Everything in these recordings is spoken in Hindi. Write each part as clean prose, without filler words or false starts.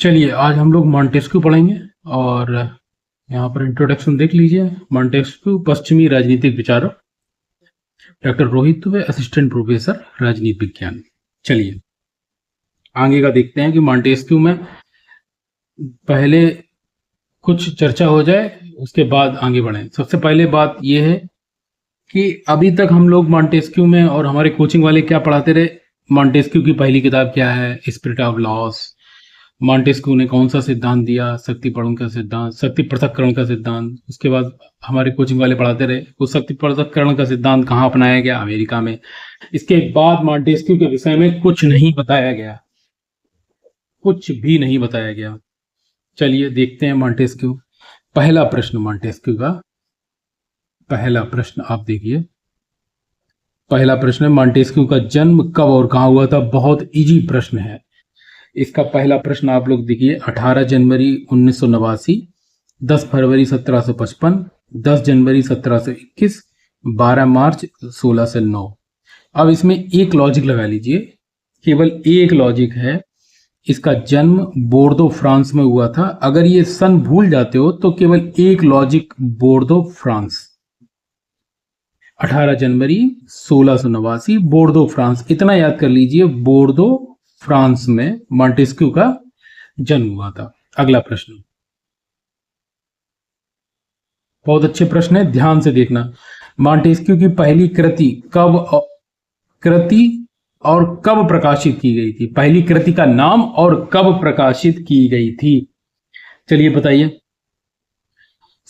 चलिए आज हम लोग मॉन्टेस्क्यू पढ़ेंगे और यहाँ पर इंट्रोडक्शन देख लीजिए। मॉन्टेस्क्यू पश्चिमी राजनीतिक विचारक, doctor Rohit Dubey, assistant professor राजनीति विज्ञान। चलिए आगे का देखते हैं कि मॉन्टेस्क्यू में पहले कुछ चर्चा हो जाए, उसके बाद आगे बढ़ें। सबसे पहले बात यह है कि अभी तक हम लोग मॉन्टेस्क्यू में और हमारे कोचिंग वाले क्या पढ़ाते रहे। मॉन्टेस्क्यू की पहली किताब क्या है, स्पिरिट ऑफ लॉस। मॉन्टेस्क्यू ने कौन सा सिद्धांत दिया, शक्तिपरण का सिद्धांत, शक्ति पृथक्करण का सिद्धांत। उसके बाद हमारे कोचिंग वाले पढ़ाते रहे वो शक्ति पृथक्करण का सिद्धांत कहाँ अपनाया गया, अमेरिका में। इसके बाद मॉन्टेस्क्यू के विषय में कुछ नहीं बताया गया, कुछ भी नहीं बताया गया। चलिए देखते हैं मॉन्टेस्क्यू। पहला प्रश्न मॉन्टेस्क्यू का, पहला प्रश्न आप देखिए। पहला प्रश्न है मॉन्टेस्क्यू का जन्म कब और कहाँ हुआ था। बहुत इजी प्रश्न है। इसका पहला प्रश्न आप लोग देखिए। 18 जनवरी 1989, 10 फरवरी 1755, 10 जनवरी 1721, 12 मार्च 1609। अब इसमें एक लॉजिक लगा लीजिए, केवल एक लॉजिक है। इसका जन्म बोर्दो फ्रांस में हुआ था। अगर ये सन भूल जाते हो तो केवल एक लॉजिक, बोर्दो फ्रांस। 18 जनवरी 1689, बोर्दो फ्रांस, इतना याद कर लीजिए। बोर्दो फ्रांस में मॉन्टेस्क्यू का जन्म हुआ था। अगला प्रश्न बहुत अच्छे प्रश्न है, ध्यान से देखना। मॉन्टेस्क्यू की पहली कृति और कब प्रकाशित की गई थी। पहली कृति का नाम और कब प्रकाशित की गई थी, चलिए बताइए।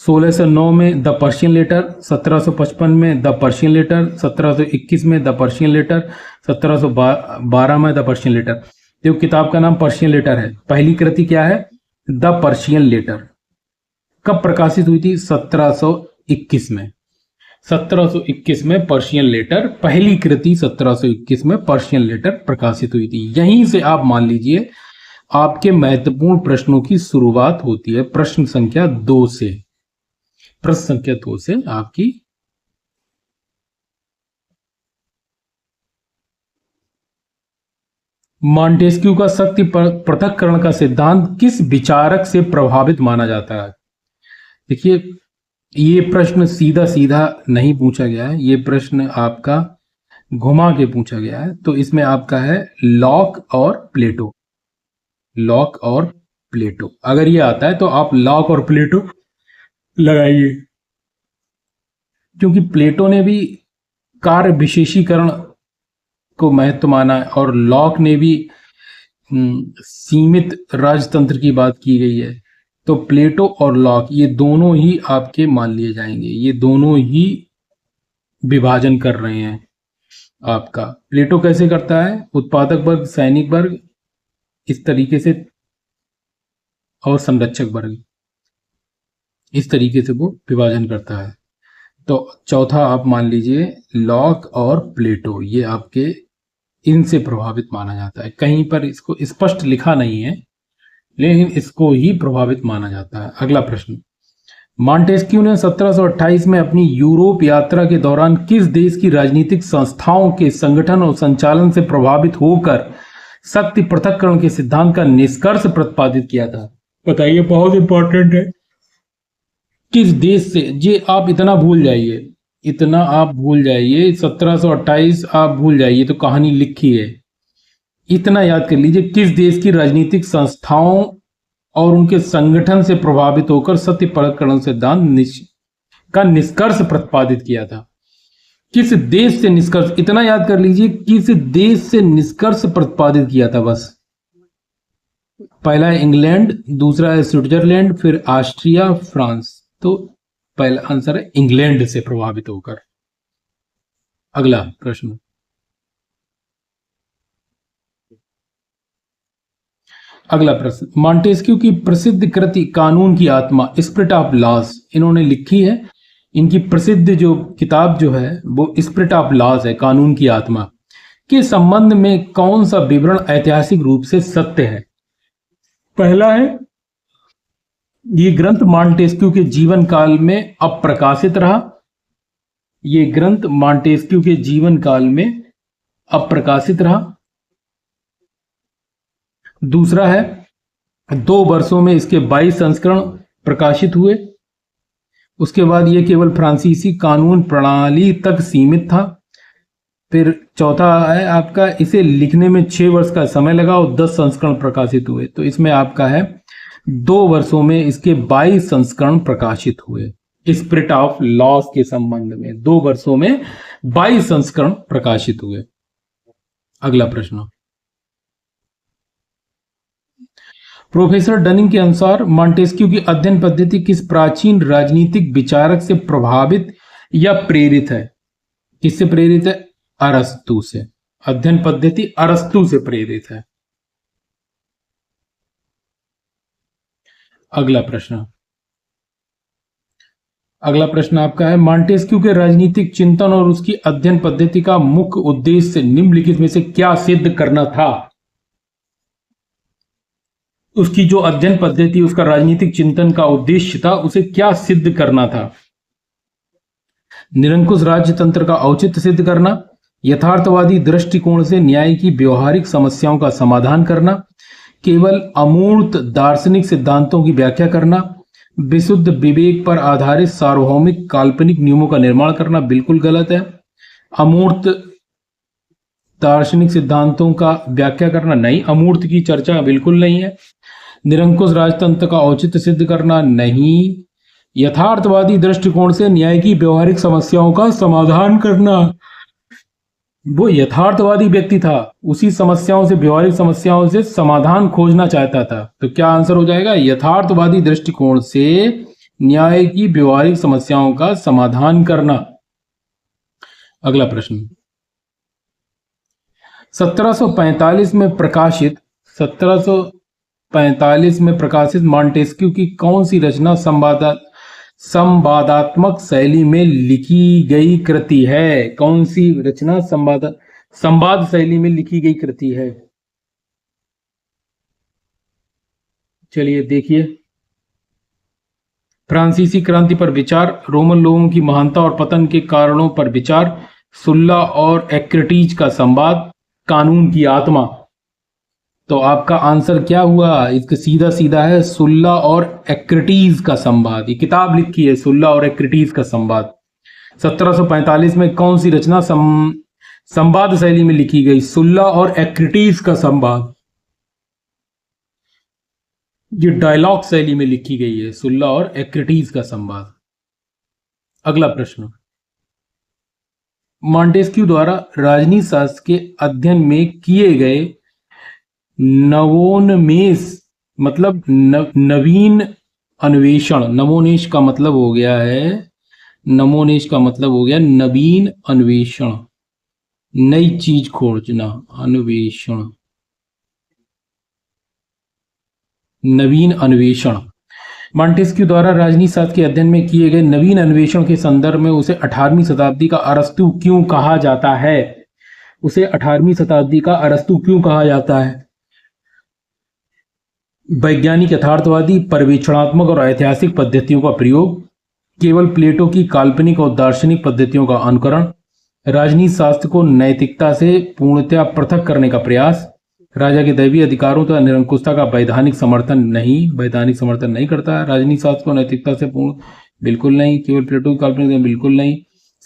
1609 में द पर्शियन लेटर, 1755 में द पर्शियन लेटर, 1721 में द पर्शियन लेटर, 1712 में द पर्शियन लेटर। देखो किताब का नाम पर्शियन लेटर है, पहली कृति क्या है, द पर्शियन लेटर। कब प्रकाशित हुई थी, 1721 में। 1721 में पर्शियन लेटर, पहली कृति 1721 में पर्शियन लेटर प्रकाशित हुई थी। यहीं से आप मान लीजिए आपके महत्वपूर्ण प्रश्नों की शुरुआत होती है। प्रश्न संख्या 2 से, प्रश्न संख्या 2 से आपकी मॉन्टेस्क्यू का शक्ति पृथक्करण का सिद्धांत किस विचारक से प्रभावित माना जाता है। देखिए ये प्रश्न सीधा सीधा नहीं पूछा गया है, ये प्रश्न आपका घुमा के पूछा गया है। तो इसमें आपका है लॉक और प्लेटो। लॉक और प्लेटो अगर ये आता है तो आप लॉक और प्लेटो लगाइए, क्योंकि प्लेटो ने भी कार्य विशेषीकरण को महत्व माना है और लॉक ने भी सीमित राजतंत्र की बात की गई है। तो प्लेटो और लॉक ये दोनों ही आपके मान लिए जाएंगे, ये दोनों ही विभाजन कर रहे हैं आपका। प्लेटो कैसे करता है, उत्पादक वर्ग, सैनिक वर्ग, इस तरीके से, और संरक्षक वर्ग, इस तरीके से वो विभाजन करता है। तो चौथा आप मान लीजिए लॉक और प्लेटो, ये आपके इनसे प्रभावित माना जाता है। कहीं पर इसको स्पष्ट लिखा नहीं है लेकिन इसको ही प्रभावित माना जाता है। अगला प्रश्न, मॉन्टेस्क्यू ने 1728 में अपनी यूरोप यात्रा के दौरान किस देश की राजनीतिक संस्थाओं के संगठन और संचालन से प्रभावित होकर शक्ति पृथक्करण के सिद्धांत का निष्कर्ष प्रतिपादित किया था। बताइए, बहुत इंपॉर्टेंट है। किस देश से, ये आप इतना भूल जाइए, इतना आप भूल जाइए, 1728 आप भूल जाइए तो कहानी लिखी है। इतना याद कर लीजिए, किस देश की राजनीतिक संस्थाओं और उनके संगठन से प्रभावित होकर शक्ति पृथक्करण सिद्धांत का निष्कर्ष प्रतिपादित किया था। किस देश से निष्कर्ष, इतना याद कर लीजिए, किस देश से निष्कर्ष प्रतिपादित किया था बस। पहला है इंग्लैंड, दूसरा है स्विट्जरलैंड, फिर ऑस्ट्रिया, फ्रांस। तो पहला आंसर है इंग्लैंड से प्रभावित होकर। अगला प्रश्न, अगला प्रश्न, मॉन्टेस्क्यू की प्रसिद्ध कृति कानून की आत्मा, स्पिरिट ऑफ लॉस, इन्होंने लिखी है। इनकी प्रसिद्ध जो किताब जो है वो स्पिरिट ऑफ लॉस है, कानून की आत्मा के संबंध में कौन सा विवरण ऐतिहासिक रूप से सत्य है। पहला है, ये ग्रंथ मॉन्टेस्क्यू के जीवन काल में अप्रकाशित रहा। ये ग्रंथ मॉन्टेस्क्यू के जीवन काल में अप्रकाशित रहा। दूसरा है 2 वर्षों में इसके 22 संस्करण प्रकाशित हुए। उसके बाद ये केवल फ्रांसीसी कानून प्रणाली तक सीमित था। फिर चौथा है आपका, इसे लिखने में 6 वर्ष का समय लगा और 10 संस्करण प्रकाशित हुए। तो इसमें आपका है 2 वर्षों में इसके 22 संस्करण प्रकाशित हुए। स्पिरिट ऑफ लॉस के संबंध में 2 वर्षों में 22 संस्करण प्रकाशित हुए। अगला प्रश्न, प्रोफेसर डनिंग के अनुसार मॉन्टेस्क्यू की अध्ययन पद्धति किस प्राचीन राजनीतिक विचारक से प्रभावित या प्रेरित है? किससे प्रेरित है? अरस्तु से। अध्ययन पद्धति अरस्तु से प्रेरित है। अगला प्रश्न, अगला प्रश्न आपका है, मॉन्टेस्क्यू के राजनीतिक चिंतन और उसकी अध्ययन पद्धति का मुख्य उद्देश्य निम्नलिखित में से क्या सिद्ध करना था? उसकी जो अध्ययन पद्धति, उसका राजनीतिक चिंतन का उद्देश्य था, उसे क्या सिद्ध करना था? निरंकुश राज्य तंत्र का औचित्य सिद्ध करना, यथार्थवादी दृष्टिकोण से न्याय की व्यवहारिक समस्याओं का समाधान करना, केवल अमूर्त दार्शनिक सिद्धांतों की व्याख्या करना, विशुद्ध विवेक पर आधारित सार्वभौमिक काल्पनिक नियमों का निर्माण करना। बिल्कुल गलत है। अमूर्त दार्शनिक सिद्धांतों का व्याख्या करना नहीं, अमूर्त की चर्चा बिल्कुल नहीं है। निरंकुश राजतंत्र का औचित्य सिद्ध करना नहीं, यथार्थवादी दृष्टिकोण से न्याय की व्यवहारिक समस्याओं का समाधान करना। वो यथार्थवादी व्यक्ति था, उसी समस्याओं से, व्यवहारिक समस्याओं से समाधान खोजना चाहता था। तो क्या आंसर हो जाएगा? यथार्थवादी दृष्टिकोण से न्याय की व्यवहारिक समस्याओं का समाधान करना। अगला प्रश्न, 1745 में प्रकाशित 1745 में प्रकाशित मॉन्टेस्क्यू की कौन सी रचना संवादात्मक शैली में लिखी गई कृति है? कौन सी रचना संवाद शैली में लिखी गई कृति है? चलिए देखिए, फ्रांसीसी क्रांति पर विचार, रोमन लोगों की महानता और पतन के कारणों पर विचार, सुल्ला और एक्रेटीज का संवाद, कानून की आत्मा। तो आपका आंसर क्या हुआ? इसका सीधा सीधा है सुल्ला और एक्रेटीज का संवाद। ये किताब लिखी है, सुल्ला और एक्रेटीज का संवाद। 1745 में कौन सी रचना संवाद शैली में लिखी गई? सुल्ला और एक्रेटीज का संवाद। ये डायलॉग शैली में लिखी गई है, सुल्ला और एक्रेटीज का संवाद। अगला प्रश्न, मॉन्टेस्क्यू द्वारा राजनीति शास्त्र के अध्ययन में किए गए नवोन्मेष मतलब नवीन अन्वेषण। नवोन्मेष का मतलब हो गया है, नवोन्मेष का मतलब हो गया नवीन अन्वेषण, नई चीज खोजना, अन्वेषण, नवीन अन्वेषण। मॉन्टेस्क्यू द्वारा राजनीति शास्त्र के अध्ययन में किए गए नवीन अन्वेषण के संदर्भ में उसे 18वीं शताब्दी का अरस्तु क्यों कहा जाता है? उसे 18वीं शताब्दी का अरस्तु क्यों कहा जाता है? वैज्ञानिक, यथार्थवादी, पर्यवेक्षणात्मक और ऐतिहासिक पद्धतियों का प्रयोग, केवल प्लेटो की काल्पनिक और दार्शनिक पद्धतियों का अनुकरण, राजनीति शास्त्र को नैतिकता से पूर्णतया पृथक करने का प्रयास, राजा के दैवीय अधिकारों तथा निरंकुशता का वैधानिक समर्थन नहीं करता है। राजनीति शास्त्र को नैतिकता से पूर्ण, बिल्कुल नहीं। केवल प्लेटो की काल्पनिक, बिल्कुल नहीं।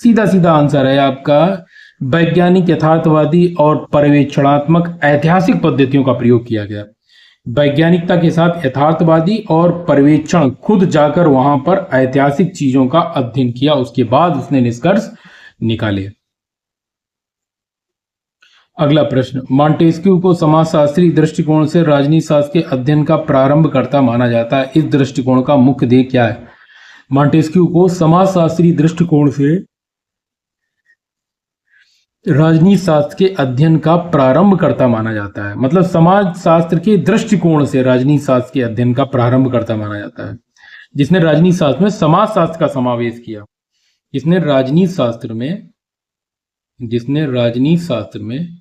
सीधा सीधा आंसर है आपका वैज्ञानिक, यथार्थवादी और पर्यवेक्षणात्मक ऐतिहासिक पद्धतियों का प्रयोग किया गया। वैज्ञानिकता के साथ यथार्थवादी और पर्यवेक्षण, खुद जाकर वहां पर ऐतिहासिक चीजों का अध्ययन किया, उसके बाद उसने निष्कर्ष निकाले। अगला प्रश्न, मॉन्टेस्क्यू को समाजशास्त्री दृष्टिकोण से राजनीति शास्त्र के अध्ययन का प्रारंभकर्ता माना जाता है। इस दृष्टिकोण का मुख्य ध्येय क्या है? मॉन्टेस्क्यू को समाजशास्त्री दृष्टिकोण से राजनीति शास्त्र के अध्ययन का प्रारंभकर्ता माना जाता है, मतलब समाज शास्त्र के दृष्टिकोण से राजनीति शास्त्र के अध्ययन का प्रारंभकर्ता माना जाता है, जिसने राजनीति शास्त्र में समाज शास्त्र का समावेश किया, जिसने राजनीति शास्त्र में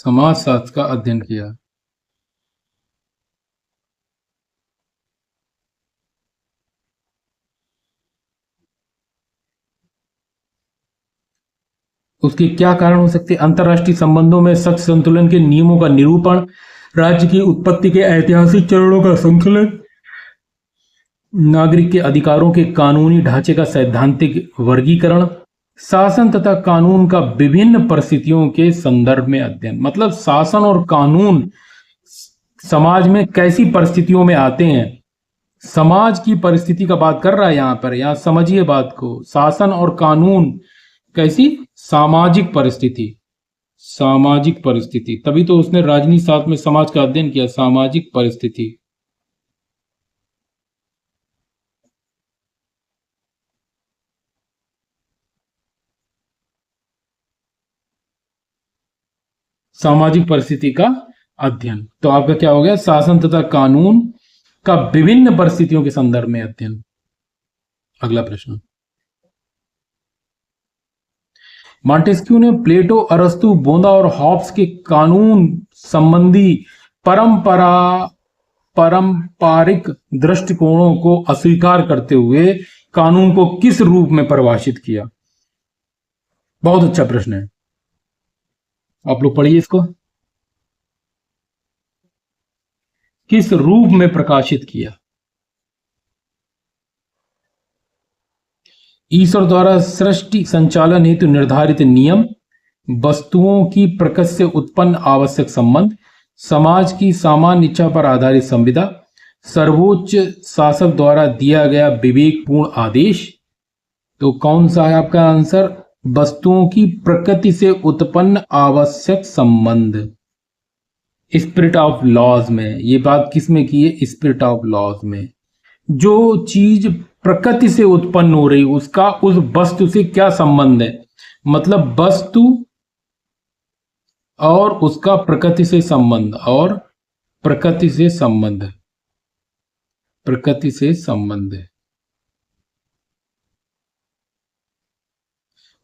समाज शास्त्र का अध्ययन किया। उसके क्या कारण हो सकते हैं? अंतरराष्ट्रीय संबंधों में शक्ति संतुलन के नियमों का निरूपण, राज्य की उत्पत्ति के ऐतिहासिक चरणों का संकलन, नागरिक के अधिकारों के कानूनी ढांचे का सैद्धांतिक वर्गीकरण, शासन तथा कानून का विभिन्न परिस्थितियों के संदर्भ में अध्ययन। मतलब शासन और कानून समाज में कैसी परिस्थितियों में आते हैं, समाज की परिस्थिति का बात कर रहा है यहां पर। यहां समझिए बात को, शासन और कानून कैसी सामाजिक परिस्थिति, सामाजिक परिस्थिति, तभी तो उसने राजनीति शास्त्र में समाज का अध्ययन किया, सामाजिक परिस्थिति। सामाजिक परिस्थिति का अध्ययन। तो आपका क्या हो गया? शासन तथा कानून का विभिन्न परिस्थितियों के संदर्भ में अध्ययन। अगला प्रश्न, मॉन्टेस्क्यू ने प्लेटो, अरस्तु, बोंदा और हॉब्स के कानून संबंधी पारंपरिक दृष्टिकोणों को अस्वीकार करते हुए कानून को किस रूप में परिभाषित किया? बहुत अच्छा प्रश्न है, आप लोग पढ़िए इसको। किस रूप में प्रकाशित किया? ईश्वर द्वारा सृष्टि संचालन हेतु निर्धारित नियम, वस्तुओं की प्रकृति से उत्पन्न आवश्यक संबंध, समाज की सामान्य इच्छा पर आधारित संविदा, सर्वोच्च शासक द्वारा दिया गया विवेकपूर्ण आदेश। तो कौन सा है आपका आंसर? वस्तुओं की प्रकृति से उत्पन्न आवश्यक संबंध। स्पिरिट ऑफ लॉज में ये बात किसमें की है? स्पिरिट ऑफ लॉज में। जो चीज प्रकृति से उत्पन्न हो रही उसका उस वस्तु से क्या संबंध है? मतलब वस्तु और उसका प्रकृति से संबंध, और प्रकृति से संबंध, प्रकृति से संबंध है,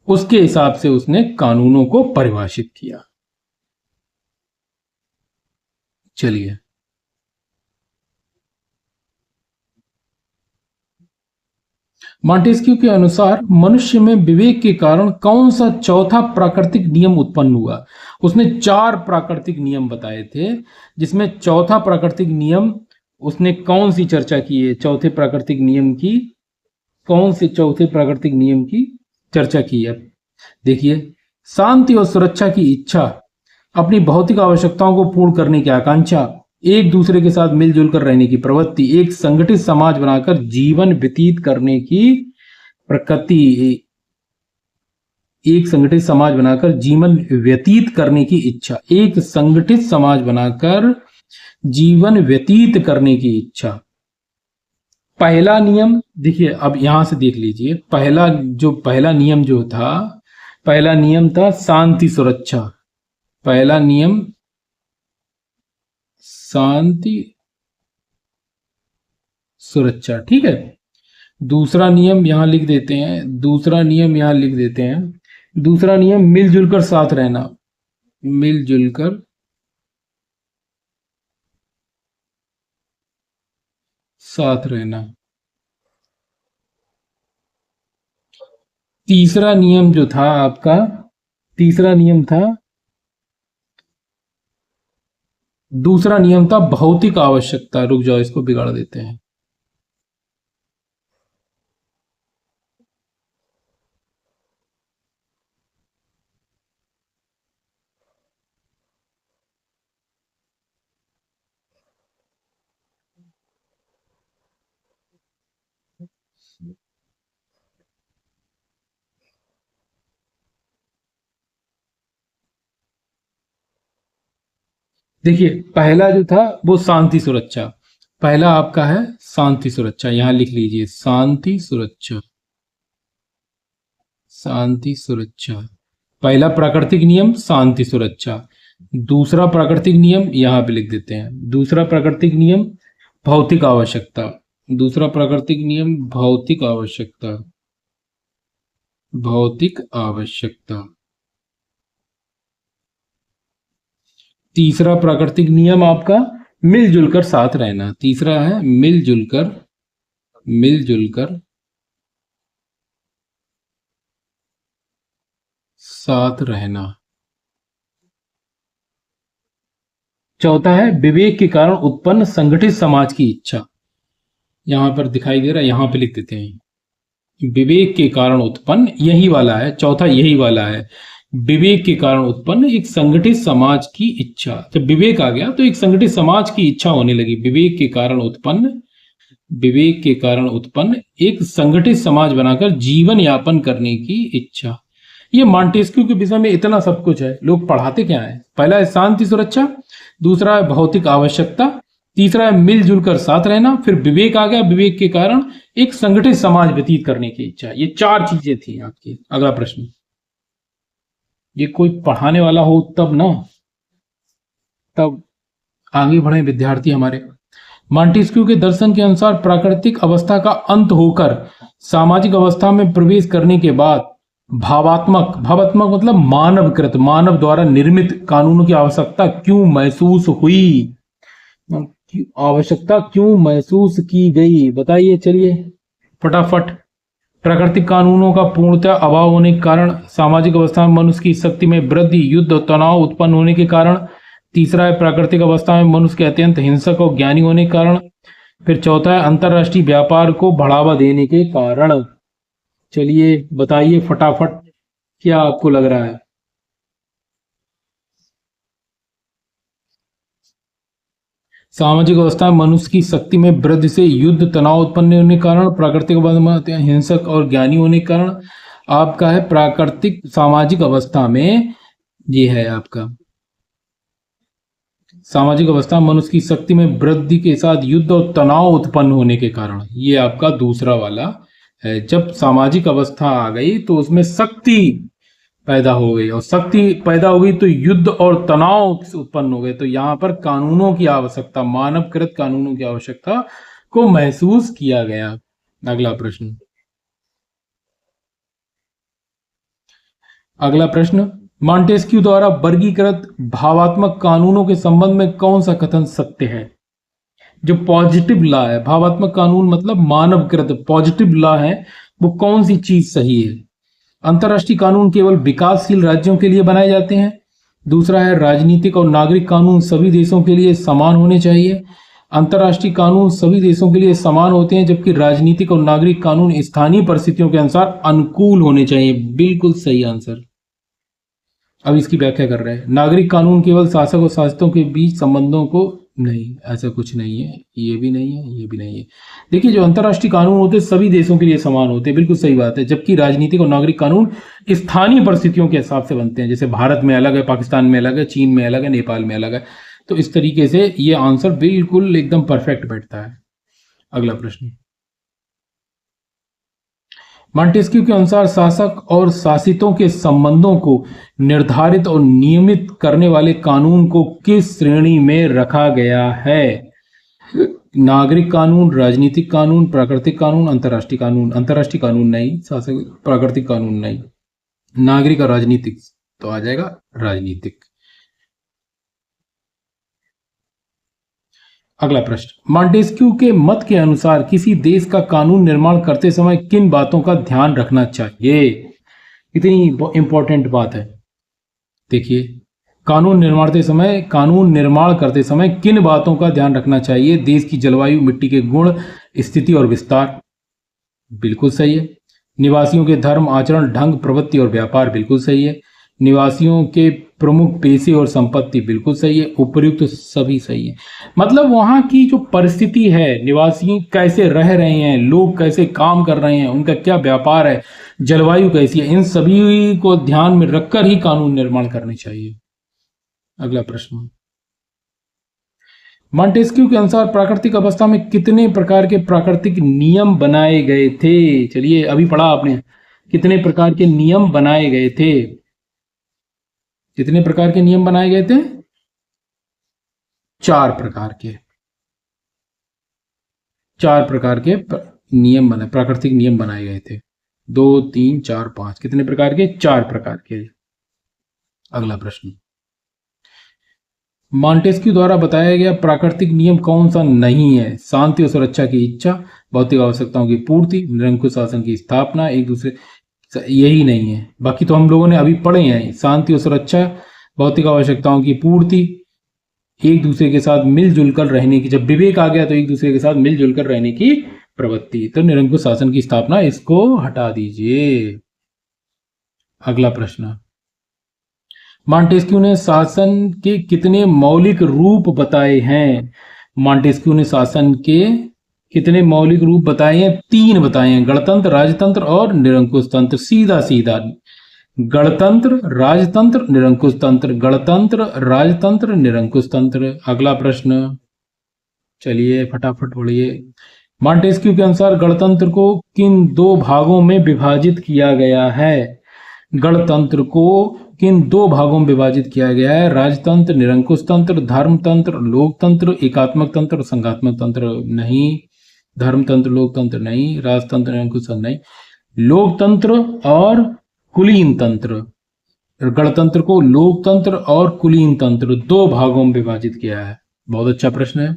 उसके हिसाब से उसने कानूनों को परिभाषित किया। चलिए, मॉन्टेस्क्यू के अनुसार मनुष्य में विवेक के कारण कौन सा चौथा प्राकृतिक नियम उत्पन्न हुआ? उसने 4 प्राकृतिक नियम बताए थे, जिसमें चौथा प्राकृतिक नियम उसने कौन सी चर्चा की है? चौथे प्राकृतिक नियम की, कौन से चौथे प्राकृतिक नियम की चर्चा की है? देखिए, शांति और सुरक्षा की इच्छा, अपनी भौतिक आवश्यकताओं को पूर्ण करने की आकांक्षा, एक दूसरे के साथ मिलजुल कर रहने की प्रवृत्ति, एक संगठित समाज बनाकर जीवन व्यतीत करने की प्रकृति, एक संगठित समाज बनाकर जीवन व्यतीत करने की इच्छा, एक संगठित समाज बनाकर जीवन व्यतीत करने की इच्छा। पहला नियम देखिए, अब यहां से देख लीजिए, पहला नियम जो था, पहला नियम था शांति सुरक्षा। पहला नियम शांति सुरक्षा, ठीक है। दूसरा नियम यहां लिख देते हैं, दूसरा नियम यहां लिख देते हैं। दूसरा नियम मिलजुल कर साथ रहना, मिलजुल कर साथ रहना। तीसरा नियम जो था आपका, तीसरा नियम था, दूसरा नियम था भौतिक आवश्यकता। रुक जाओ, इसको बिगाड़ देते हैं। देखिए, पहला जो था वो शांति सुरक्षा, पहला आपका है शांति सुरक्षा, यहां लिख लीजिए शांति सुरक्षा, शांति सुरक्षा। पहला प्राकृतिक नियम शांति सुरक्षा। दूसरा प्राकृतिक नियम यहां पे लिख देते हैं, दूसरा प्राकृतिक नियम भौतिक आवश्यकता, दूसरा प्राकृतिक नियम भौतिक आवश्यकता, भौतिक आवश्यकता। तीसरा प्राकृतिक नियम आपका मिलजुल कर साथ रहना, तीसरा है मिलजुल कर, मिलजुल कर साथ रहना। चौथा है विवेक के कारण उत्पन्न संगठित समाज की इच्छा। यहां पर दिखाई दे रहा है, यहां पे लिख देते हैं। विवेक के कारण उत्पन्न, यही वाला है चौथा, यही वाला है। विवेक के कारण उत्पन्न एक संगठित समाज की इच्छा। जब विवेक आ गया तो एक संगठित समाज की इच्छा होने लगी। विवेक के कारण उत्पन्न, विवेक के कारण उत्पन्न एक संगठित समाज बनाकर जीवन यापन करने की इच्छा। ये मॉन्टेस्क्यू के विषय में इतना सब कुछ है, लोग पढ़ाते क्या है? पहला है शांति सुरक्षा, दूसरा है भौतिक आवश्यकता, तीसरा है मिलजुल कर साथ रहना, फिर विवेक आ गया, विवेक के कारण एक संगठित समाज व्यतीत करने की इच्छा। ये चार चीजें थी आपकी। अगला प्रश्न, ये कोई पढ़ाने वाला हो तब ना, तब आगे बढ़े विद्यार्थी हमारे। मॉन्टेस्क्यू के दर्शन के अनुसार प्राकृतिक अवस्था का अंत होकर सामाजिक अवस्था में प्रवेश करने के बाद भावात्मक, भावात्मक मतलब मानवकृत, मानव द्वारा निर्मित कानूनों की आवश्यकता क्यों महसूस हुई? आवश्यकता क्यों महसूस की गई, बताइए चलिए फटाफट। प्राकृतिक कानूनों का पूर्णतः अभाव होने के कारण, सामाजिक अवस्था में मनुष्य की शक्ति में वृद्धि, युद्ध और तनाव उत्पन्न होने के कारण, तीसरा है प्राकृतिक अवस्था में मनुष्य के अत्यंत हिंसक और ज्ञानी होने के कारण, फिर चौथा है अंतरराष्ट्रीय व्यापार को बढ़ावा देने के कारण। चलिए बताइए फटाफट, क्या आपको लग रहा है? सामाजिक अवस्था में मनुष्य की शक्ति में वृद्धि से, युद्ध तनाव उत्पन्न होने के कारण, प्राकृतिक अवस्था में हिंसक और ज्ञानी होने के कारण। आपका है प्राकृतिक सामाजिक अवस्था में, ये है आपका सामाजिक अवस्था में मनुष्य की शक्ति में वृद्धि के साथ युद्ध और तनाव उत्पन्न होने के कारण, ये आपका दूसरा वाला है। जब सामाजिक अवस्था आ गई तो उसमें शक्ति पैदा हो गई, और शक्ति पैदा हो गई तो युद्ध और तनाव उत्पन्न हो गए। तो यहां पर कानूनों की आवश्यकता, मानवकृत कानूनों की आवश्यकता को महसूस किया गया। अगला प्रश्न, अगला प्रश्न, मॉन्टेस्क्यू द्वारा वर्गीकृत भावात्मक कानूनों के संबंध में कौन सा कथन सत्य है? जो पॉजिटिव लॉ है, भावात्मक कानून मतलब मानवकृत, पॉजिटिव लॉ है, वो कौन सी चीज सही है? अंतरराष्ट्रीय कानून केवल विकासशील राज्यों के लिए बनाए जाते हैं। दूसरा है राजनीतिक और नागरिक कानून सभी देशों के लिए समान होने चाहिए। अंतरराष्ट्रीय कानून सभी देशों के लिए समान होते हैं, जबकि राजनीतिक और नागरिक कानून स्थानीय परिस्थितियों के अनुसार अनुकूल होने चाहिए। बिल्कुल सही आंसर। अब इसकी व्याख्या कर रहे हैं। नागरिक कानून केवल शासक और शासितों के बीच संबंधों को, नहीं ऐसा कुछ नहीं है, ये भी नहीं है, ये भी नहीं है। देखिए जो अंतरराष्ट्रीय कानून होते हैं सभी देशों के लिए समान होते हैं, बिल्कुल सही बात है। जबकि राजनीतिक और नागरिक कानून स्थानीय परिस्थितियों के हिसाब से बनते हैं, जैसे भारत में अलग है, पाकिस्तान में अलग है, चीन में अलग है, नेपाल में अलग है। तो इस तरीके से ये आंसर बिल्कुल एकदम परफेक्ट बैठता है। अगला प्रश्न, मॉन्टेस्क्यू के अनुसार शासक और शासितों के संबंधों को निर्धारित और नियमित करने वाले कानून को किस श्रेणी में रखा गया है? नागरिक कानून, राजनीतिक कानून, प्राकृतिक कानून, अंतरराष्ट्रीय कानून। अंतरराष्ट्रीय कानून नहीं, शासक प्राकृतिक कानून नहीं, नागरिक और राजनीतिक तो आ जाएगा राजनीतिक। अगला प्रश्न, मॉन्टेस्क्यू के मत के अनुसार किसी देश का कानून निर्माण करते समय किन बातों का ध्यान रखना चाहिए? इतनी इंपॉर्टेंट बात है। देखिए कानून निर्माण करते समय किन बातों का ध्यान रखना चाहिए? देश की जलवायु, मिट्टी के गुण, स्थिति और विस्तार, बिल्कुल सही है। निवासियों के धर्म, आचरण, ढंग, प्रवृत्ति और व्यापार, बिल्कुल सही है। निवासियों के प्रमुख पेशे और संपत्ति, बिल्कुल सही है। उपर्युक्त तो सभी सही है। मतलब वहां की जो परिस्थिति है, निवासी कैसे रह रहे हैं, लोग कैसे काम कर रहे हैं, उनका क्या व्यापार है, जलवायु कैसी है, इन सभी को ध्यान में रखकर ही कानून निर्माण करने चाहिए। अगला प्रश्न, मॉन्टेस्क्यू के अनुसार प्राकृतिक अवस्था में कितने प्रकार के प्राकृतिक नियम बनाए गए थे? चलिए अभी पढ़ा आपने, कितने प्रकार के नियम बनाए गए थे? कितने प्रकार के नियम बनाए गए थे? 4 प्रकार के, 4 प्रकार के नियम बने, प्राकृतिक नियम बनाए गए थे। 2, 3, 4, 5, कितने प्रकार के? 4 प्रकार के। अगला प्रश्न, मॉन्टेस्क्यू द्वारा बताया गया प्राकृतिक नियम कौन सा नहीं है? शांति और सुरक्षा की इच्छा, भौतिक आवश्यकताओं की पूर्ति, निरंकुश शासन की स्थापना, एक दूसरे यही नहीं है। बाकी तो हम लोगों ने अभी पढ़े हैं, शांति और सुरक्षा, भौतिक आवश्यकताओं की पूर्ति, एक दूसरे के साथ मिलजुल कर रहने की, जब विवेक आ गया तो एक दूसरे के साथ मिलजुल कर रहने की प्रवृत्ति, तो निरंकुश शासन की स्थापना, इसको हटा दीजिए। अगला प्रश्न, मॉन्टेस्क्यू ने शासन के कितने मौलिक रूप बताए हैं? मॉन्टेस्क्यू ने शासन के कितने मौलिक रूप बताए हैं? 3 बताए हैं, गणतंत्र, राजतंत्र और निरंकुश तंत्र। सीधा सीधा, गणतंत्र, राजतंत्र, निरंकुश तंत्र, गणतंत्र, राजतंत्र, निरंकुश तंत्र। अगला प्रश्न, चलिए फटाफट पढ़िए। मॉन्टेस्क्यू के अनुसार गणतंत्र को किन 2 भागों में विभाजित किया गया है? गणतंत्र को किन 2 भागों में विभाजित किया गया है? राजतंत्र, निरंकुश तंत्र, धर्मतंत्र, लोकतंत्र, एकात्मक तंत्र, संघात्मक तंत्र। नहीं, धर्मतंत्र, लोकतंत्र नहीं, राजतंत्र, निरंकुश तंत्र नहीं, लोकतंत्र और कुलीन तंत्र। गणतंत्र को लोकतंत्र और कुलीन तंत्र 2 भागों में विभाजित किया है। बहुत अच्छा प्रश्न है।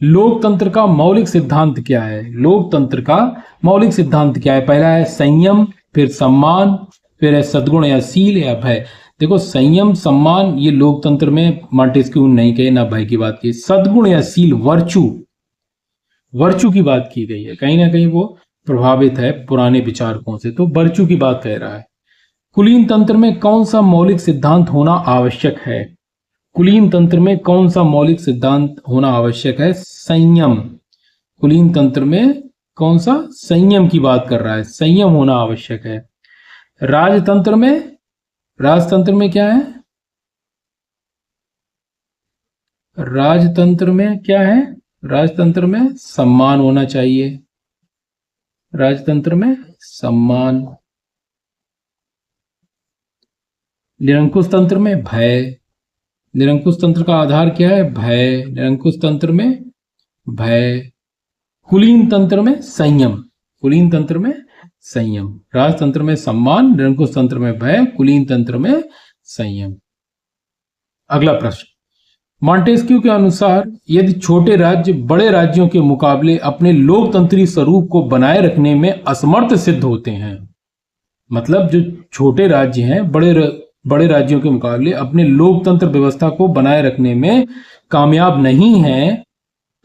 लोकतंत्र का मौलिक सिद्धांत क्या है? लोकतंत्र का मौलिक सिद्धांत क्या है? पहला है संयम, फिर सम्मान, फिर है सद्गुण या शील या भय। देखो, संयम, सम्मान, ये लोकतंत्र में मॉन्टेस्क्यू नहीं कहे, ना भय की बात की। सद्गुण या शील, वर्चू की बात की गई है। कहीं ना कहीं वो प्रभावित है पुराने विचारकों से, तो वर्चू की बात कह रहा है। कुलीन तंत्र में कौन सा मौलिक सिद्धांत होना आवश्यक है? कुलीन तंत्र में कौन सा मौलिक सिद्धांत होना आवश्यक है? संयम। कुलीन तंत्र में कौन सा? संयम की बात कर रहा है, संयम होना आवश्यक है। राजतंत्र में क्या है? राजतंत्र में क्या है? राजतंत्र में सम्मान होना चाहिए। राजतंत्र में सम्मान। निरंकुश तंत्र में भय। निरंकुश तंत्र का आधार क्या है? भय। निरंकुश तंत्र में भय। कुलीन तंत्र में संयम। कुलीन तंत्र में संयम। राजतंत्र में सम्मान, निरंकुश तंत्र में भय, कुलीन तंत्र में संयम। अगला प्रश्न, मॉन्टेस्क्यू के अनुसार यदि छोटे राज्य बड़े राज्यों के मुकाबले अपने लोकतंत्री स्वरूप को बनाए रखने में असमर्थ सिद्ध होते हैं, मतलब जो छोटे राज्य हैं बड़े राज्यों के मुकाबले अपने लोकतंत्र व्यवस्था को बनाए रखने में कामयाब नहीं हैं,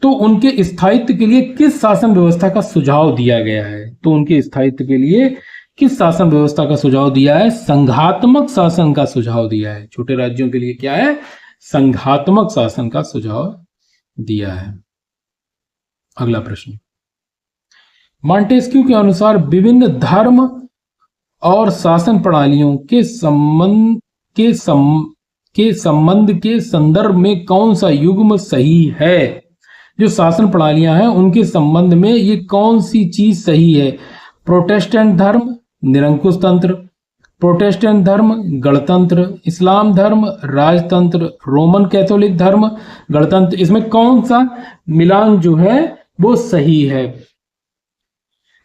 तो उनके स्थायित्व के लिए किस शासन व्यवस्था का सुझाव दिया गया है? तो उनके स्थायित्व के लिए किस शासन व्यवस्था का सुझाव दिया है? संघात्मक शासन का सुझाव दिया है। छोटे राज्यों के लिए क्या है? संघात्मक शासन का सुझाव दिया है। अगला प्रश्न, मॉन्टेस्क्यू के अनुसार विभिन्न धर्म और शासन प्रणालियों के संबंध के संदर्भ में कौन सा युग्म सही है? जो शासन प्रणालियां हैं उनके संबंध में ये कौन सी चीज सही है? प्रोटेस्टेंट धर्म, निरंकुश तंत्र, प्रोटेस्टेंट धर्म, गणतंत्र, इस्लाम धर्म, राजतंत्र, रोमन कैथोलिक धर्म, गणतंत्र। इसमें कौन सा मिलान जो है वो सही है?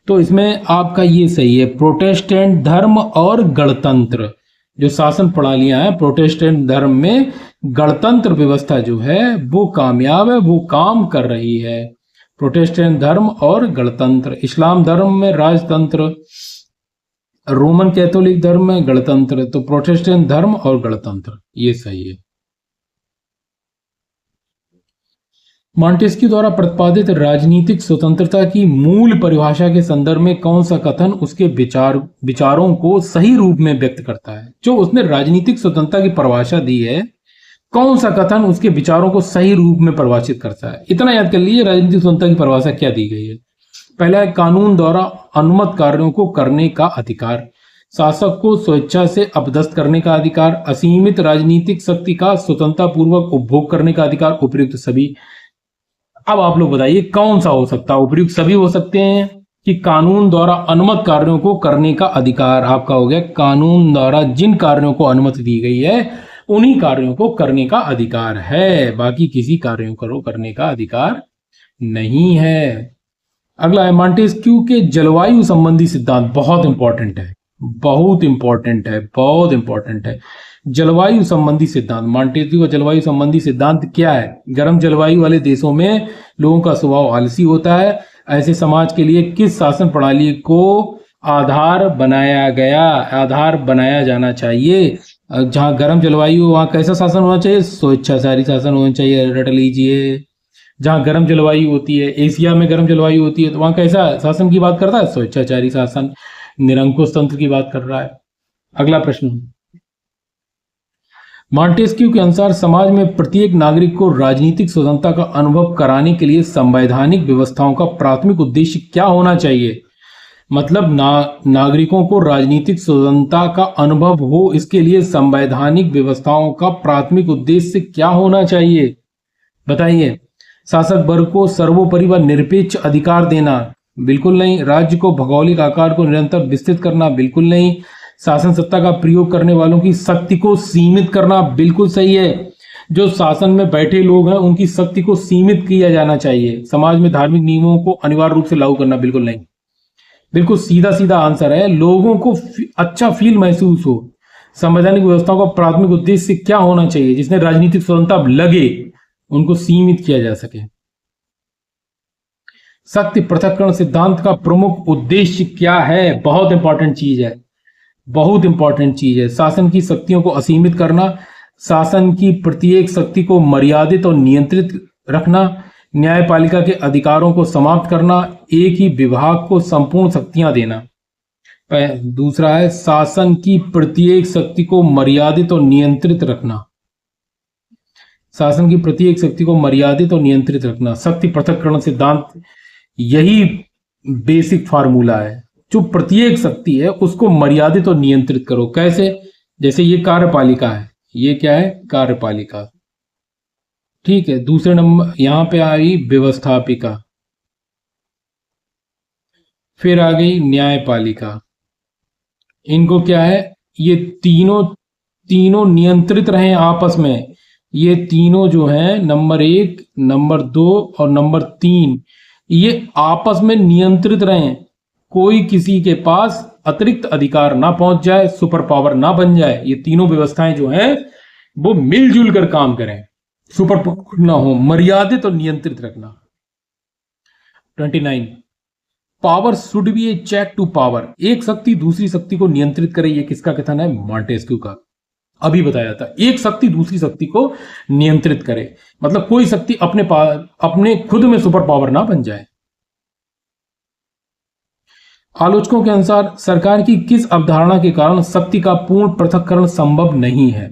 तो इसमें आपका ये सही है, प्रोटेस्टेंट धर्म और गणतंत्र। जो शासन प्रणालियां हैं प्रोटेस्टेंट धर्म में, गणतंत्र व्यवस्था जो है वो कामयाब है, वो काम कर रही है। प्रोटेस्टेंट धर्म और गणतंत्र। इस्लाम धर्म में राजतंत्र, रोमन कैथोलिक धर्म में गणतंत्र। तो प्रोटेस्टेंट धर्म और गणतंत्र, ये सही है। मॉन्टेस्क्यू द्वारा प्रतिपादित राजनीतिक स्वतंत्रता की मूल परिभाषा के संदर्भ में कौन सा कथन उसके विचारों को सही रूप में व्यक्त करता है? जो उसने राजनीतिक स्वतंत्रता की परिभाषा दी है, कौन सा कथन उसके विचारों को सही रूप में परिभाषित करता है? इतना याद कर लीजिए राजनीतिक स्वतंत्रता की परिभाषा क्या दी गई है। पहला है, कानून द्वारा अनुमत कार्यों को करने का अधिकार, शासक को स्वेच्छा से अपदस्थ करने का अधिकार, असीमित राजनीतिक शक्ति का स्वतंत्रता पूर्वक उपभोग करने का अधिकार, उपयुक्त सभी। अब आप लोग बताइए कौन सा हो सकता है? उपयुक्त सभी हो सकते हैं कि कानून द्वारा अनुमत कार्यों को करने का अधिकार? आपका हो गया कानून द्वारा जिन कार्यों को अनुमति दी गई है उन्हीं कार्यों को करने का अधिकार है, बाकी किसी कार्यों को करने का अधिकार नहीं है। अगला है, मॉन्टेस्क्यू के जलवायु संबंधी सिद्धांत। बहुत इंपॉर्टेंट है, बहुत इंपॉर्टेंट है, बहुत इंपॉर्टेंट है। जलवायु संबंधी सिद्धांत, मॉन्टेस्क्यू का जलवायु संबंधी सिद्धांत क्या है? गर्म जलवायु वाले देशों में लोगों का स्वभाव आलसी होता है। ऐसे समाज के लिए किस शासन प्रणाली को आधार बनाया गया, आधार बनाया जाना चाहिए। जहाँ गर्म जलवायु हो वहाँ कैसा शासन होना चाहिए? स्वेच्छाचारी शासन होना चाहिए, रट लीजिए। जहाँ गर्म जलवायु होती है, एशिया में गर्म जलवायु होती है, तो वहाँ कैसा शासन की बात करता है? स्वेच्छाचारी शासन, निरंकुश तंत्र की बात कर रहा है। अगला प्रश्न, मॉन्टेस्क्यू के अनुसार समाज में प्रत्येक नागरिक को राजनीतिक स्वतंत्रता का अनुभव कराने के लिए संवैधानिक व्यवस्थाओं का प्राथमिक उद्देश्य क्या होना चाहिए? मतलब नागरिकों को राजनीतिक स्वतंत्रता का अनुभव हो, इसके लिए संवैधानिक व्यवस्थाओं का प्राथमिक उद्देश्य क्या होना चाहिए? बताइए। शासक वर्ग को सर्वोपरि व निरपेक्ष अधिकार देना? बिल्कुल नहीं। राज्य को भौगोलिक आकार को निरंतर विस्तृत करना? बिल्कुल नहीं। शासन सत्ता का प्रयोग करने वालों की शक्ति को सीमित करना? बिल्कुल सही है। जो शासन में बैठे लोग हैं उनकी शक्ति को सीमित किया जाना चाहिए। समाज में धार्मिक नियमों को अनिवार्य रूप से लागू करना? बिल्कुल नहीं। बिल्कुल सीधा सीधा आंसर है, लोगों को अच्छा फील महसूस हो। संवैधानिक व्यवस्थाओं का प्राथमिक उद्देश्य क्या होना चाहिए? जिसमें राजनीतिक स्वतंत्रता लगे, उनको सीमित किया जा सके। शक्ति पृथक्करण सिद्धांत का प्रमुख उद्देश्य क्या है? बहुत इंपॉर्टेंट चीज है, बहुत इंपॉर्टेंट चीज है। शासन की शक्तियों को असीमित करना, शासन की प्रत्येक शक्ति को मर्यादित और नियंत्रित रखना, न्यायपालिका के अधिकारों को समाप्त करना, एक ही विभाग को संपूर्ण शक्तियां देना। दूसरा है शासन की प्रत्येक शक्ति को मर्यादित और नियंत्रित रखना, शासन की प्रत्येक शक्ति को मर्यादित और नियंत्रित रखना। शक्ति पृथक्करण सिद्धांत यही बेसिक फार्मूला है। जो प्रत्येक शक्ति है उसको मर्यादित और नियंत्रित करो। कैसे? जैसे ये कार्यपालिका है, ये क्या है? कार्यपालिका, ठीक है। दूसरे नंबर यहां पे आई व्यवस्थापिका, फिर आ गई न्यायपालिका। इनको क्या है? ये तीनों नियंत्रित रहे आपस में। ये तीनों जो है नंबर 1, नंबर 2 और नंबर 3, ये आपस में नियंत्रित रहे। कोई किसी के पास अतिरिक्त अधिकार ना पहुंच जाए, सुपर पावर ना बन जाए। ये तीनों व्यवस्थाएं जो हैं वो मिलजुल कर काम करें, सुपर पावर ना हो, मर्यादित और नियंत्रित रखना। 29, power should be a check to power. एक शक्ति दूसरी शक्ति को नियंत्रित करे, ये किसका कथन है? मॉन्टेस्क्यू का। अभी बताया था, एक शक्ति दूसरी शक्ति को नियंत्रित करे, मतलब कोई शक्ति अपने खुद में सुपर पावर ना बन जाए। आलोचकों के अनुसार सरकार की किस अवधारणा के कारण शक्ति का पूर्ण पृथक्करण संभव नहीं है?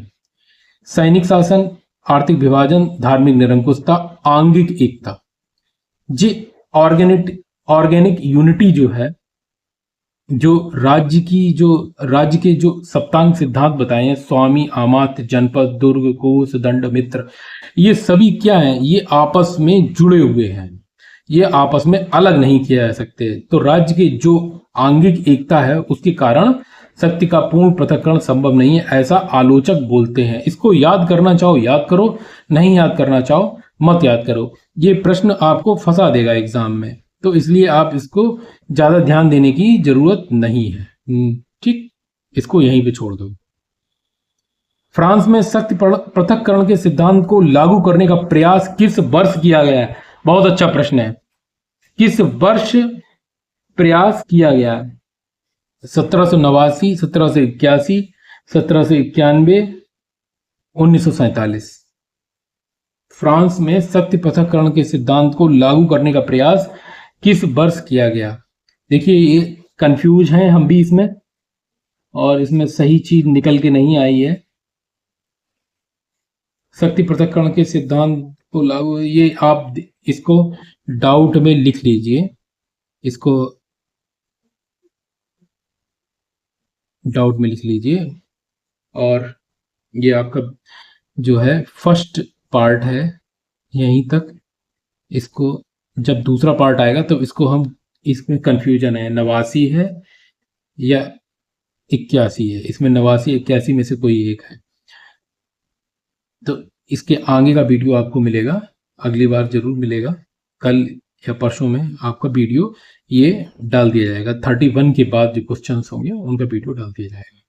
सैनिक शासन, आर्थिक विभाजन, धार्मिक निरंकुशता, आंगिक एकता। जी ऑर्गेनिक यूनिटी जो है, जो राज्य के जो सप्तांग सिद्धांत बताए हैं, स्वामी, अमात्य, जनपद, दुर्ग, कोष, दंड, मित्र, ये सभी क्या हैं? ये आपस में जुड़े हुए हैं, ये आपस में अलग नहीं किया जा सकते। तो राज्य की जो आंगिक एकता है उसके कारण शक्ति का पूर्ण पृथक्करण संभव नहीं है, ऐसा आलोचक बोलते हैं। इसको याद करना चाहो याद करो, नहीं याद करना चाहो मत याद करो। ये प्रश्न आपको फंसा देगा एग्जाम में, तो इसलिए आप इसको ज्यादा ध्यान देने की जरूरत नहीं है। ठीक, इसको यहीं पे छोड़ दो। फ्रांस में शक्ति पृथक्करण के सिद्धांत को लागू करने का प्रयास किस वर्ष किया गया है? बहुत अच्छा प्रश्न है। किस वर्ष प्रयास किया गया? 1789, 1781, 1791, 1947। फ्रांस में शक्ति पृथक्करण के सिद्धांत को लागू करने का प्रयास किस वर्ष किया गया? देखिए ये कंफ्यूज हैं हम भी इसमें, और इसमें सही चीज निकल के नहीं आई है। शक्ति पृथक्करण के सिद्धांत को लागू, ये आप इसको डाउट में लिख लीजिए, इसको डाउट में लिख लीजिए। और ये आपका जो है फर्स्ट पार्ट है यहीं तक। इसको जब दूसरा पार्ट आएगा तो इसको हम, इसमें कंफ्यूजन है, 89 है या 81 है। इसमें 89 81 में से कोई एक है। तो इसके आगे का वीडियो आपको मिलेगा, अगली बार जरूर मिलेगा, कल या परसों में आपका वीडियो ये डाल दिया जाएगा। 31 के बाद जो क्वेश्चंस होंगे उनका वीडियो डाल दिया जाएगा।